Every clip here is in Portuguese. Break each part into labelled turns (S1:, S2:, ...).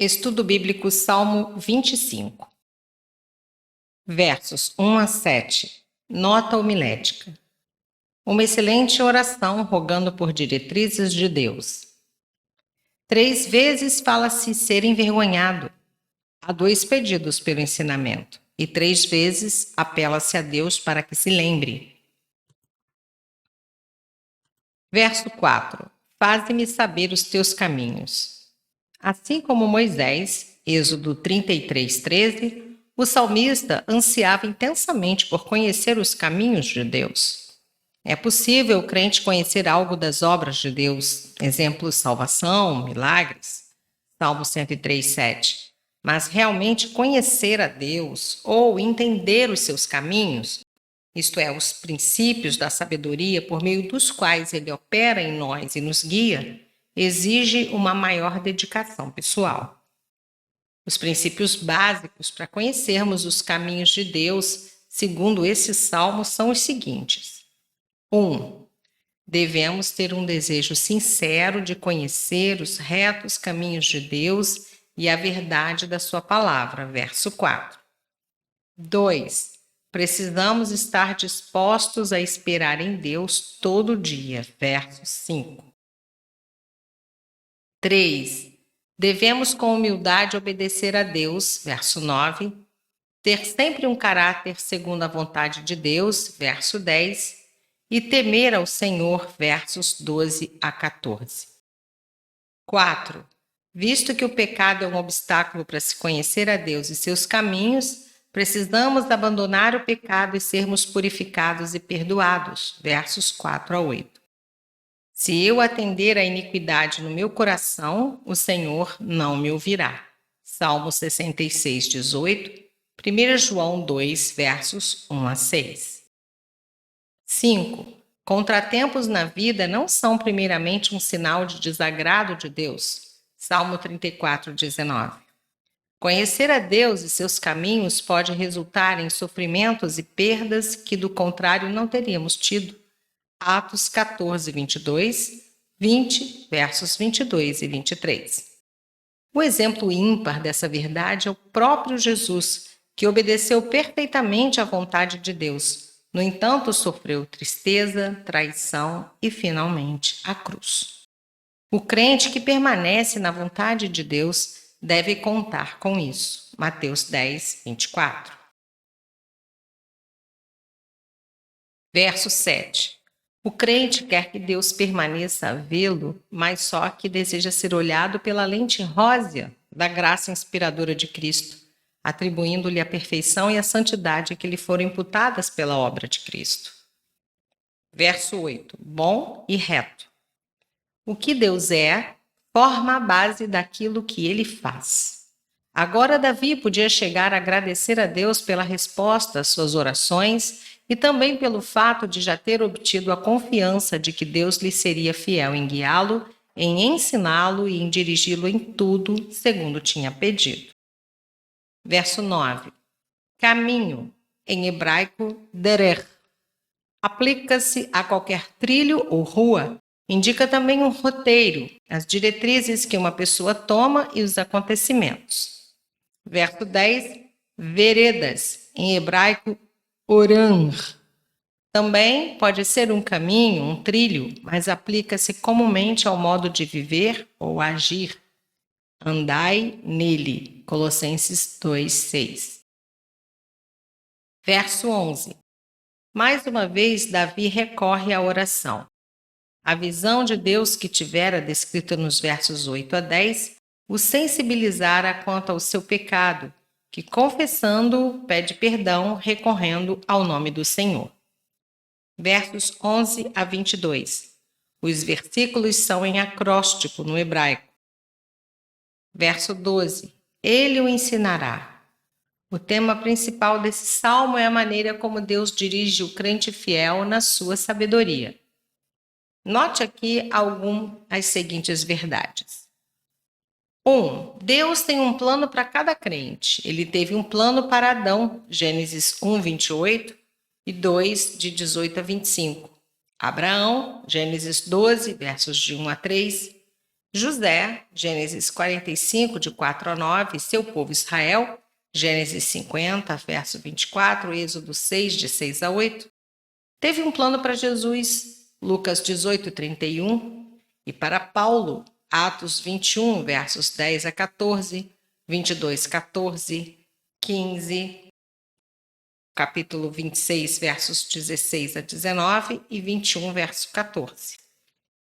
S1: Estudo Bíblico Salmo 25, versos 1 a 7. Nota homilética. Uma excelente oração rogando por diretrizes de Deus. 3 vezes fala-se ser envergonhado. Há 2 pedidos pelo ensinamento. E 3 vezes apela-se a Deus para que se lembre. Verso 4. Faze-me saber os teus caminhos. Assim como Moisés, Êxodo 33:13, o salmista ansiava intensamente por conhecer os caminhos de Deus. É possível o crente conhecer algo das obras de Deus, exemplo, salvação, milagres, Salmo 103:7, mas realmente conhecer a Deus ou entender os seus caminhos, isto é, os princípios da sabedoria por meio dos quais ele opera em nós e nos guia, exige uma maior dedicação pessoal. Os princípios básicos para conhecermos os caminhos de Deus, segundo esse salmo, são os seguintes. 1. Devemos ter um desejo sincero de conhecer os retos caminhos de Deus e a verdade da sua palavra, verso 4. 2. Precisamos estar dispostos a esperar em Deus todo dia, verso 5. 3. Devemos com humildade obedecer a Deus, verso 9. Ter sempre um caráter segundo a vontade de Deus, verso 10. E temer ao Senhor, versos 12 a 14. 4. Visto que o pecado é um obstáculo para se conhecer a Deus e seus caminhos, precisamos abandonar o pecado e sermos purificados e perdoados, versos 4 a 8. Se eu atender à iniquidade no meu coração, o Senhor não me ouvirá. Salmo 66:18, 1 João 2, versos 1 a 6. 5. Contratempos na vida não são primeiramente um sinal de desagrado de Deus. Salmo 34:19. Conhecer a Deus e seus caminhos pode resultar em sofrimentos e perdas que, do contrário, não teríamos tido. Atos 14:22, 20, versos 22 e 23. O exemplo ímpar dessa verdade é o próprio Jesus, que obedeceu perfeitamente à vontade de Deus. No entanto, sofreu tristeza, traição e, finalmente, a cruz. O crente que permanece na vontade de Deus deve contar com isso. Mateus 10:24. Verso 7. O crente quer que Deus permaneça a vê-lo, mas só que deseja ser olhado pela lente rósea da graça inspiradora de Cristo, atribuindo-lhe a perfeição e a santidade que lhe foram imputadas pela obra de Cristo. Verso 8. Bom e reto. O que Deus é, forma a base daquilo que ele faz. Agora Davi podia chegar a agradecer a Deus pela resposta às suas orações e também pelo fato de já ter obtido a confiança de que Deus lhe seria fiel em guiá-lo, em ensiná-lo e em dirigi-lo em tudo, segundo tinha pedido. Verso 9. Caminho, em hebraico, derech. Aplica-se a qualquer trilho ou rua. Indica também um roteiro, as diretrizes que uma pessoa toma e os acontecimentos. Verso 10. Veredas, em hebraico, Oran. Também pode ser um caminho, um trilho, mas aplica-se comumente ao modo de viver ou agir. Andai nele. Colossenses 2:6. Verso 11. Mais uma vez, Davi recorre à oração. A visão de Deus que tivera descrita nos versos 8 a 10 o sensibilizara quanto ao seu pecado, que, confessando-o, pede perdão, recorrendo ao nome do Senhor. Versos 11 a 22. Os versículos são em acróstico no hebraico. Verso 12. Ele o ensinará. O tema principal desse salmo é a maneira como Deus dirige o crente fiel na sua sabedoria. Note aqui as seguintes verdades. 1. Deus tem um plano para cada crente. Ele teve um plano para Adão, Gênesis 1:28 e 2, de 18 a 25. Abraão, Gênesis 12, versos de 1 a 3. José, Gênesis 45, de 4 a 9, seu povo Israel, Gênesis 50, verso 24, Êxodo 6, de 6 a 8, teve um plano para Jesus, Lucas 18, 31, e para Paulo, Atos 21, versos 10 a 14, 22, 14, 15, capítulo 26, versos 16 a 19 e 21, verso 14.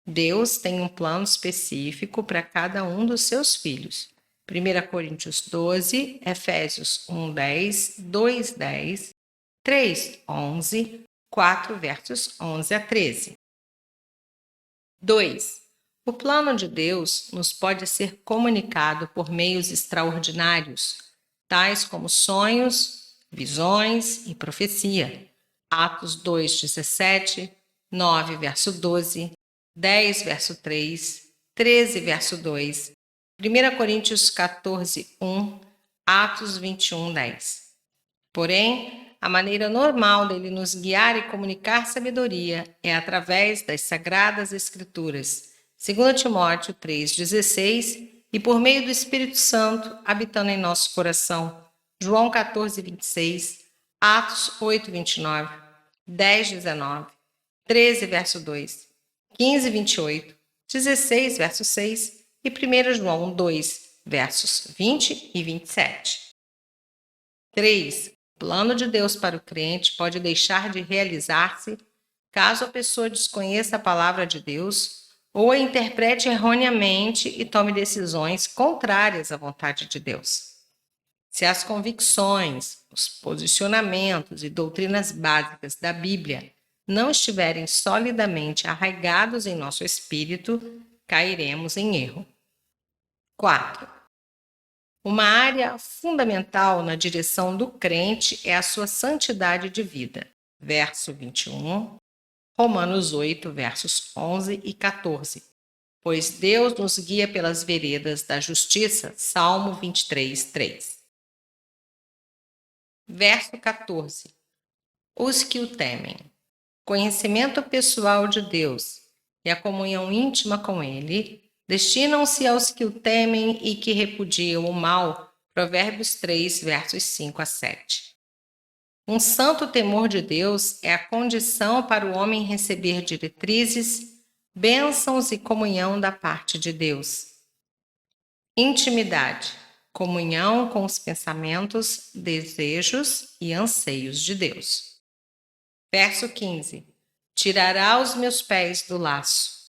S1: Deus tem um plano específico para cada um dos seus filhos. 1 Coríntios 12, Efésios 1, 10, 2, 10, 3, 11, 4, versos 11 a 13. 2. O plano de Deus nos pode ser comunicado por meios extraordinários, tais como sonhos, visões e profecia. Atos 2, 17, 9, verso 12, 10, verso 3, 13, verso 2, 1 Coríntios 14, 1, Atos 21, 10. Porém, a maneira normal dele nos guiar e comunicar sabedoria é através das Sagradas Escrituras, 2 Timóteo 3,16, e por meio do Espírito Santo habitando em nosso coração, João 14, 26, Atos 8, 29, 10, 19, 13, verso 2, 15, 28, 16, verso 6 e 1 João 2, versos 20 e 27. 3. O plano de Deus para o crente pode deixar de realizar-se caso a pessoa desconheça a palavra de Deus ou a interprete erroneamente e tome decisões contrárias à vontade de Deus. Se as convicções, os posicionamentos e doutrinas básicas da Bíblia não estiverem solidamente arraigados em nosso espírito, cairemos em erro. 4. Uma área fundamental na direção do crente é a sua santidade de vida. Verso 21, Romanos 8, versos 11 e 14. Pois Deus nos guia pelas veredas da justiça. Salmo 23, 3. Verso 14. Os que o temem. Conhecimento pessoal de Deus e a comunhão íntima com Ele destinam-se aos que o temem e que repudiam o mal. Provérbios 3, versos 5 a 7. Um santo temor de Deus é a condição para o homem receber diretrizes, bênçãos e comunhão da parte de Deus. Intimidade, comunhão com os pensamentos, desejos e anseios de Deus. Verso 15. Tirará os meus pés do laço.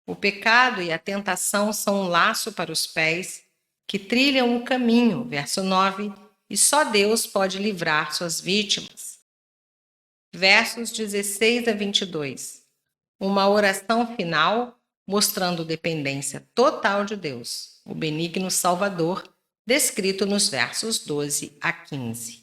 S1: O pecado e a tentação são um laço para os pés que trilham o caminho. Verso 9. E só Deus pode livrar suas vítimas. Versos 16 a 22. Uma oração final mostrando dependência total de Deus, o benigno Salvador, descrito nos versos 12 a 15.